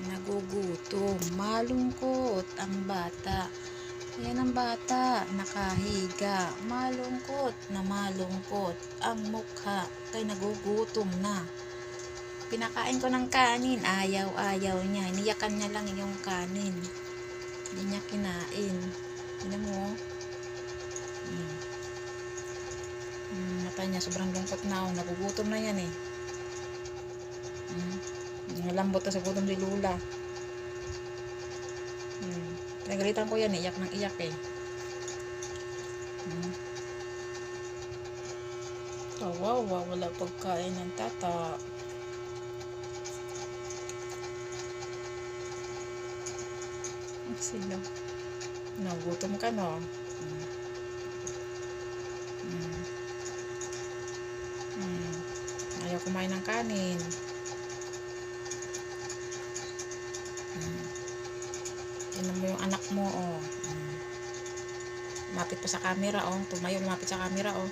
nagugutom. Malungkot ang bata. Ayan ang bata, nakahiga. Malungkot na malungkot ang mukha, kay nagugutom na. Pinakain ko ng kanin, ayaw niya. Iniyakan niya lang yung kanin. Hindi niya kinain. Tignan mo. Mata niya, sobrang lungkot na. Nagugutom na yan eh. Nalambot na sa gutom si Lula. Pinagalitan ko yan eh. Iyak ng iyak eh. Kawawa, wala pagkain ng tata. Sila. Nagutom ka no. Ayaw kumain ng kanin. Tingnan mo yung anak mo oh. Lumapit pa sa camera oh. Tumayo, lumapit sa camera oh.